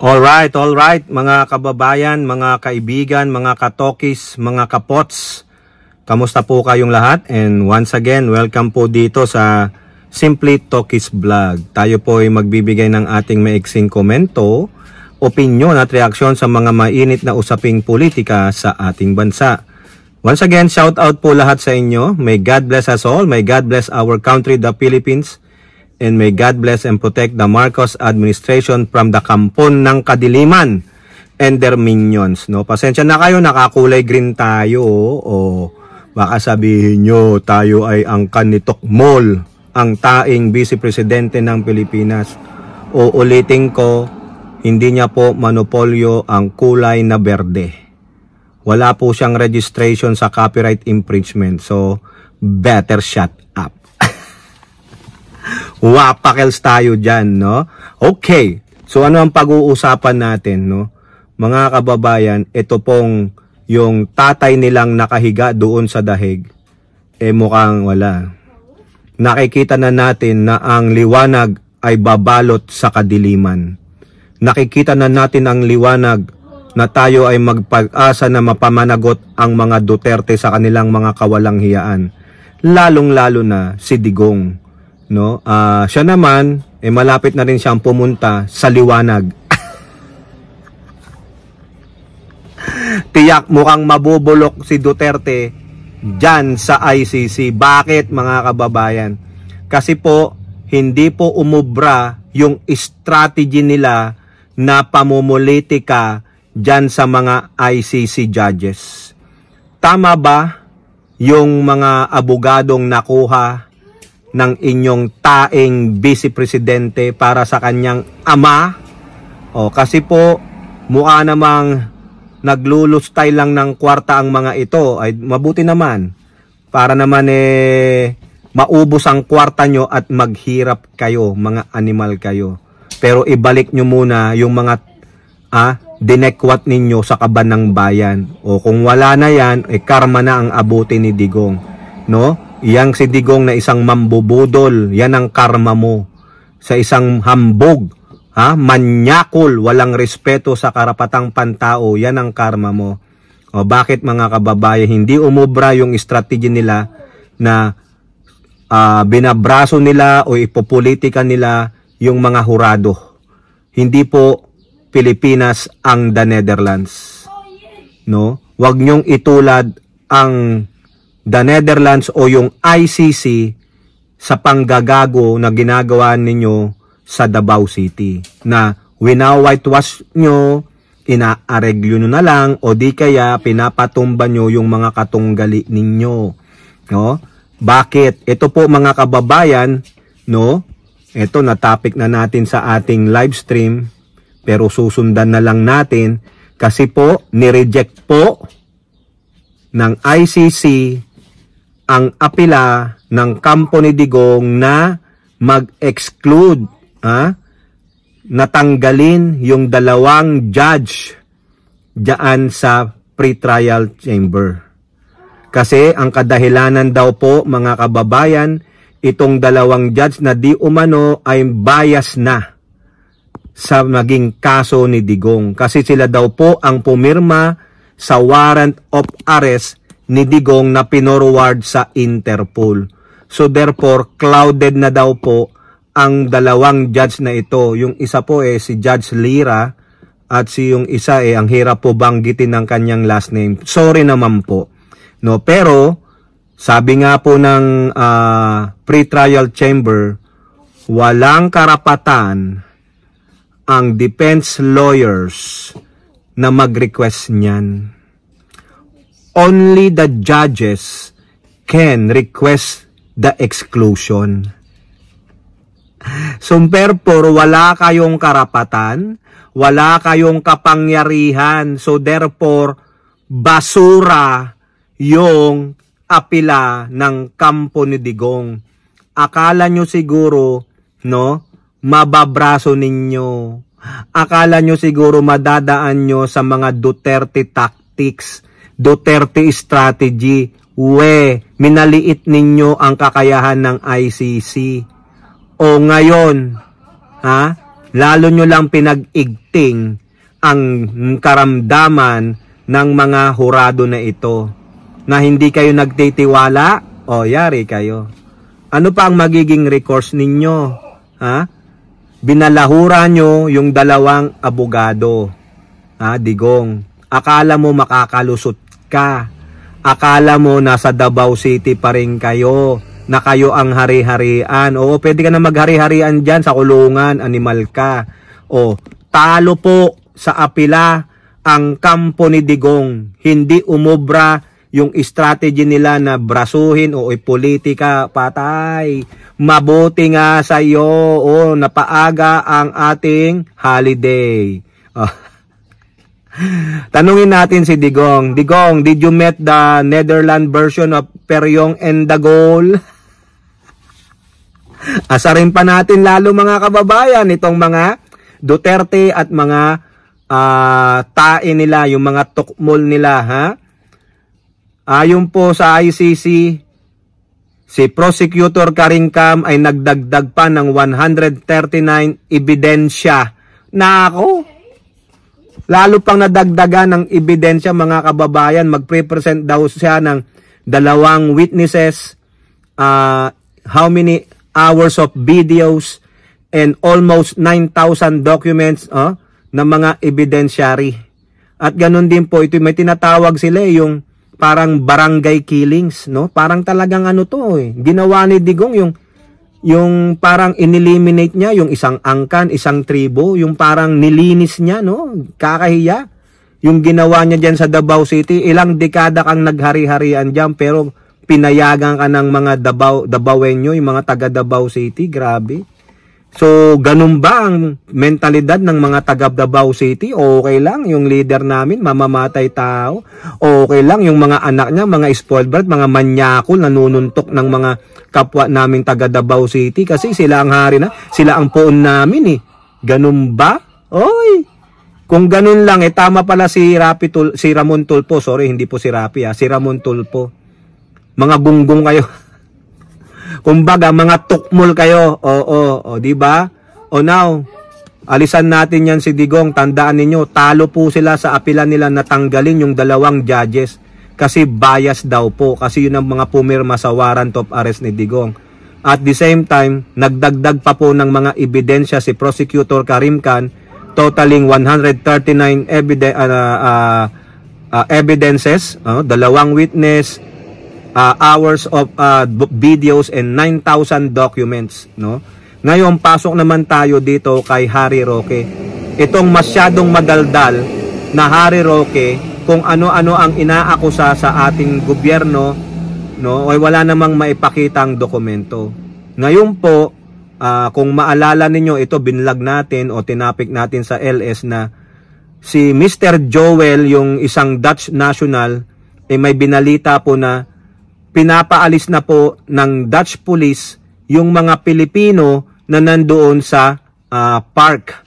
All right, mga kababayan, mga kaibigan, mga katokis, mga kapots. Kamusta po kayong lahat? And once again, welcome po dito sa Simply Tokis Vlog. Tayo po ay magbibigay ng ating maiksing komento, opinyon at reaksyon sa mga mainit na usaping politika sa ating bansa. Once again, shout out po lahat sa inyo. May God bless us all. May God bless our country, the Philippines. And may God bless and protect the Marcos administration from the kampon ng kadiliman and their minions. No? Pasensya na kayo, nakakulay green tayo. O baka sabihin nyo, tayo ay ang Kanitok Mall, ang taing Vice Presidente ng Pilipinas. O ulitin ko, hindi niya po monopolyo ang kulay na berde. Wala po siyang registration sa copyright infringement. So, better shut up. Wapakels tayo dyan, no? Okay. So, ano ang pag-uusapan natin, no? Mga kababayan, ito pong yung tatay nilang nakahiga doon sa dahig, mukhang wala. Nakikita na natin na ang liwanag ay babalot sa kadiliman. Nakikita na natin ang liwanag na tayo ay magpag-asa na mapamanagot ang mga Duterte sa kanilang mga kawalang hiyaan. Lalong-lalo na si Digong. No, siya naman malapit na rin siyang pumunta sa liwanag. Tiyak mukhang mabubulok si Duterte diyan sa ICC. Bakit, mga kababayan? Kasi po hindi po umubra yung strategy nila na pamumulitika diyan sa mga ICC judges. Tama ba yung mga abogadong nakuha ng inyong taing Vice Presidente para sa kanyang ama? Kasi po mukha namang naglulustay lang ng kwarta ang mga ito. Ay mabuti naman para naman maubos ang kwarta nyo at maghirap kayo, mga animal kayo. Pero ibalik nyo muna yung mga dinekwat ninyo sa kaban ng bayan. O kung wala na yan, karma na ang abuti ni Digong, no? Yang si Digong na isang mambubudol, yan ang karma mo. Sa isang hambog, manyakol, walang respeto sa karapatang pantao, yan ang karma mo. Bakit, mga kababayan, hindi umubra yung strategy nila na binabraso nila o ipopolitika nila yung mga hurado? Hindi po Pilipinas ang the Netherlands. No? Huwag nyong itulad ang the Netherlands o yung ICC sa panggagago na ginagawa ninyo sa Davao City, na wina-whitewash nyo, inaareglo nyo na lang, o di kaya pinapatumba nyo yung mga katunggali ninyo. No? Bakit? Ito po, mga kababayan, no? Ito na topic na natin sa ating live stream, pero susundan na lang natin kasi po nireject po ng ICC ang apila ng kampo ni Digong na mag-exclude, natanggalin yung dalawang judge diyan sa pre-trial chamber. Kasi ang kadahilanan daw po, mga kababayan, itong dalawang judge na di umano ay bias na sa maging kaso ni Digong. Kasi sila daw po ang pumirma sa warrant of arrest ni Digong na pinorward sa Interpol. So therefore, clouded na daw po ang dalawang judge na ito. Yung isa po si Judge Lira at yung isa ang hirap po banggitin ng kanyang last name. Sorry naman po. No, pero sabi nga po ng pre-trial chamber, walang karapatan ang defense lawyers na mag-request niyan. Only the judges can request the exclusion. So therefore, wala kayong karapatan, wala kayong kapangyarihan. So therefore, basura yung apila ng kampo ni Digong. Akala nyo siguro, no, mababraso ninyo. Akala nyo siguro madadaan nyo sa mga Duterte tactics, Duterte strategy. Minaliit ninyo ang kakayahan ng ICC. O ngayon, lalo nyo lang pinag-igting ang karamdaman ng mga hurado na ito. Na hindi kayo nagtitiwala, o yari kayo. Ano pa ang magiging recourse ninyo? Ha? Binalahura nyo yung dalawang abogado. Ha, Digong. Akala mo makakalusot ka. Akala mo nasa Davao City pa rin kayo. Na kayo ang hari-harian. Oo, pwede ka na maghari-harian dyan sa kulungan. Animal ka. O, talo po sa apila ang kampo ni Digong. Hindi umubra yung strategy nila na brasuhin o politika, patay. Mabuti nga sa iyo, napaaga ang ating holiday. Tanungin natin si Digong. Digong, did you met the Netherlands version of Peryong and the Goal? Asarin pa natin lalo mga kababayan itong mga Duterte at mga tae nila, yung mga tukmol nila, ha? Ayon po sa ICC, si Prosecutor Karingkam ay nagdagdag pa ng 139 ebidensya. Nako! Lalo pang nadagdagan ng ebidensya mga kababayan, magpre-present daw siya ng 2 witnesses, how many hours of videos, and almost 9,000 documents na mga evidensyary. At ganun din po, ito may tinatawag sila yung parang barangay killings, no? Parang talagang ginawa ni Digong yung parang ineliminate niya yung isang angkan, isang tribo, yung parang nilinis niya, no? Kakahiya. Yung ginawa niya diyan sa Davao City, ilang dekada kang naghari-harian diyan pero pinayagan ka ng mga Davaoenyo, yung mga taga Davao City, grabe. So, ganun ba ang mentalidad ng mga taga Davao City? Okay lang yung leader namin, mamamatay tao. Okay lang yung mga anak niya, mga spoiled brat, mga manyakol, nanununtok ng mga kapwa naming taga Davao City kasi sila ang hari na, sila ang poon namin eh. Ganun ba? Oy! Kung ganun lang, tama pala si Ramon Tulfo. Sorry, hindi po si Rapi, si Ramon Tulfo. Mga gunggong kayo. Kumbaga, mga tukmol kayo. O, di ba? O now, alisan natin yan si Digong. Tandaan ninyo, talo po sila sa apila nila na tanggalin yung 2 judges. Kasi bias daw po. Kasi yun ang mga pumirma sa warrant of arrest ni Digong. At the same time, nagdagdag pa po ng mga ebidensya si Prosecutor Karimkan, totaling 139 evidences, 2 witness, hours of videos and 9,000 documents, no? Ngayon pasok naman tayo dito kay Harry Roque. Itong masyadong madaldal na Harry Roque, kung ano-ano ang inaakusa sa ating gobyerno, no? Ay wala namang maipakitang dokumento. Ngayon po, kung maalala ninyo, ito binlog natin o tinapik natin sa LS na si Mr. Joel, yung isang Dutch national, may binalita po na pinapaalis na po ng Dutch police yung mga Pilipino na nandoon sa park,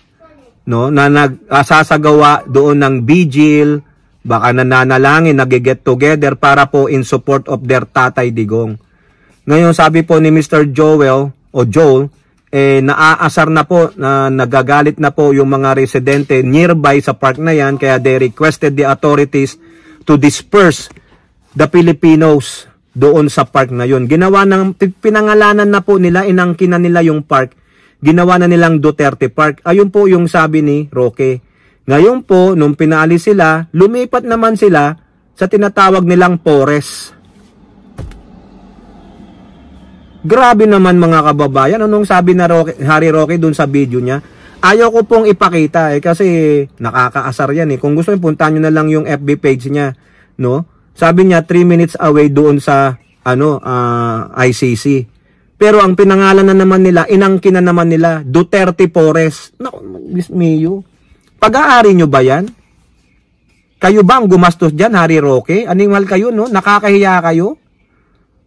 no, na nagsasagawa doon ng vigil, baka nananalangin, nag-get together para po in support of their Tatay Digong. Ngayon sabi po ni Mr. Joel o Joel, naaasar na po, nagagalit na po yung mga residente nearby sa park na yan, kaya they requested the authorities to disperse the Filipinos doon sa park na yun. Pinangalanan na po nila, inangkinan nila yung park. Ginawa na nilang Duterte Park. Ayun po yung sabi ni Roque. Ngayon po, nung pinaalis sila, lumipat naman sila sa tinatawag nilang forest. Grabe naman mga kababayan. Anong sabi na Harry Roque doon sa video niya? Ayaw ko pong ipakita kasi nakakaasar yan eh. Kung gusto nyo, puntahan nyo na lang yung FB page niya, no? Sabi niya 3 minutes away doon sa ICC. Pero ang pinangalan na naman nila, inangkin na naman nila, Duterte Forest. No, Miyo. Pag-aari nyo ba yan? Kayo ba ang gumastos dyan, Harry Roque? Animal kayo, no? Nakakahiya kayo?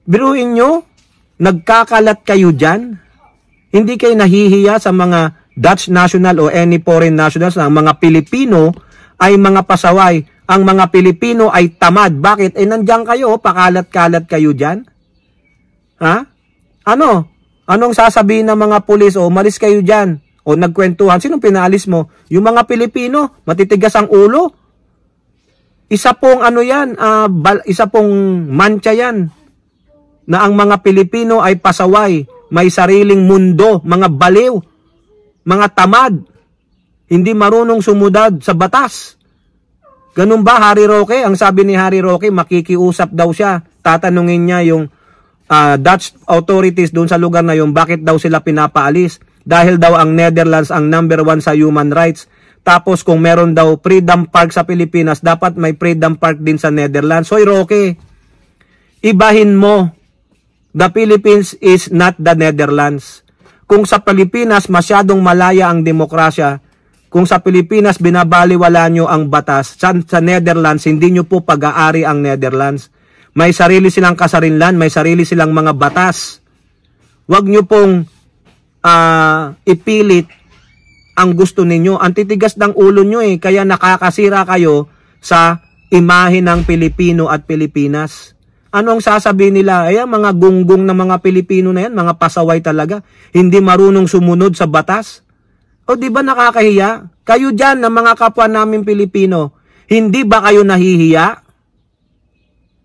Biruin nyo, nagkakalat kayo dyan. Hindi kayo nahihiya sa mga Dutch national o any foreign nationals na mga Pilipino ay mga pasaway. Ang mga Pilipino ay tamad. Bakit? Nandiyan kayo, pakalat-kalat kayo dyan. Ha? Ano? Anong sasabihin ng mga pulis? Malis kayo dyan. O nagkwentuhan, sinong pinaalis mo? Yung mga Pilipino, matitigas ang ulo. Isa pong ano yan, isa pong mancha yan, na ang mga Pilipino ay pasaway, may sariling mundo, mga baliw, mga tamad, hindi marunong sumunod sa batas. Ganun ba, Harry Roque? Ang sabi ni Harry Roque, makikiusap daw siya. Tatanungin niya yung Dutch authorities doon sa lugar na yun, bakit daw sila pinapaalis? Dahil daw ang Netherlands ang number 1 sa human rights. Tapos kung meron daw Freedom Park sa Pilipinas, dapat may Freedom Park din sa Netherlands. Hoy Roque, ibahin mo. The Philippines is not the Netherlands. Kung sa Pilipinas masyadong malaya ang demokrasya, kung sa Pilipinas binabaliwala nyo ang batas, sa Netherlands hindi nyo po pag-aari ang Netherlands. May sarili silang kasarinlan, may sarili silang mga batas. Huwag nyo pong ipilit ang gusto ninyo. Ang titigas ng ulo nyo kaya nakakasira kayo sa imahe ng Pilipino at Pilipinas. Ano ang sasabihin nila? Ay, mga gunggong na mga Pilipino na yan, mga pasaway talaga. Hindi marunong sumunod sa batas. O di ba nakakahiya? Kayo dyan na mga kapwa namin Pilipino, hindi ba kayo nahihiya?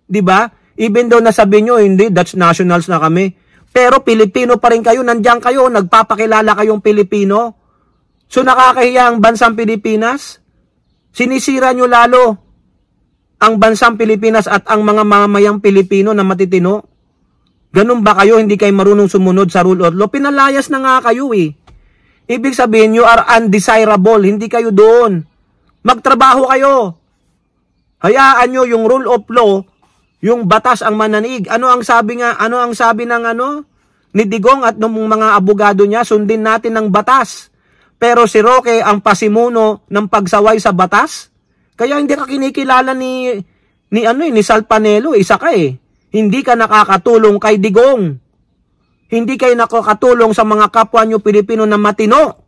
Di ba? Even though nasabi nyo, hindi, Dutch nationals na kami. Pero Pilipino pa rin kayo, nandiyan kayo, nagpapakilala kayong Pilipino. So nakakahiya ang bansang Pilipinas? Sinisira nyo lalo ang bansang Pilipinas at ang mga mamamayang Pilipino na matitino. Ganun ba kayo? Hindi kayo marunong sumunod sa rule of law? Pinalayas na nga kayo Ibig sabihin, you are undesirable. Hindi kayo doon. Magtrabaho kayo. Hayaan nyo yung rule of law, yung batas ang mananig. Ano ang sabi ng ni Digong at ng mga abogado niya? Sundin natin ang batas. Pero si Roque ang pasimuno ng pagsaway sa batas. Kaya hindi ka kinikilala ni Sal Panelo, isa ka Hindi ka nakakatulong kay Digong. Hindi kayo nakakatulong sa mga kapwa nyo Pilipino na matino.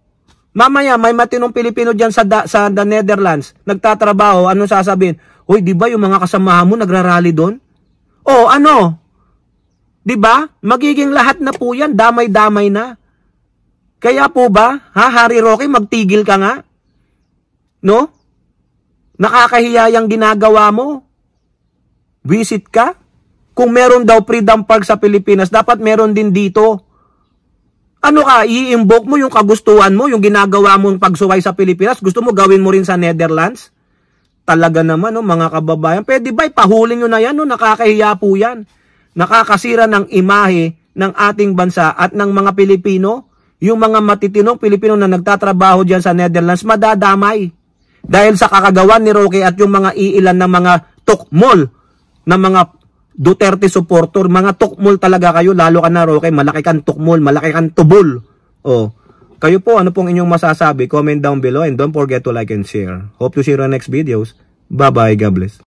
Mamaya may matinong Pilipino diyan sa the Netherlands, nagtatrabaho, anong sasabihin? Hoy, di ba yung mga kasamahan mo nagrarally doon? O ano? Di ba? Magiging lahat na po yan, damay-damay na. Kaya po ba, Harry Roque, magtigil ka nga? No? Nakakahiya yung ginagawa mo. Visit ka? Kung meron daw Freedom Park sa Pilipinas, dapat meron din dito. Ano ka, i-invoke mo yung kagustuhan mo, yung ginagawa mong pagsuway sa Pilipinas, gusto mo gawin mo rin sa Netherlands? Talaga naman, mga kababayan. Pwede ba, ipahuli nyo na yan, nakakahiya po yan. Nakakasira ng imahe ng ating bansa at ng mga Pilipino. Yung mga matitinong Pilipino na nagtatrabaho dyan sa Netherlands, madadamay. Dahil sa kakagawan ni Roque at yung mga iilan ng mga tukmol, na mga Duterte supporter, mga tukmol talaga kayo, lalo ka na Roque, malaki kang tukmol, malaki kang tubol. Kayo po, ano pong inyong masasabi? Comment down below and don't forget to like and share. Hope to see you in the next videos. Bye-bye, God bless.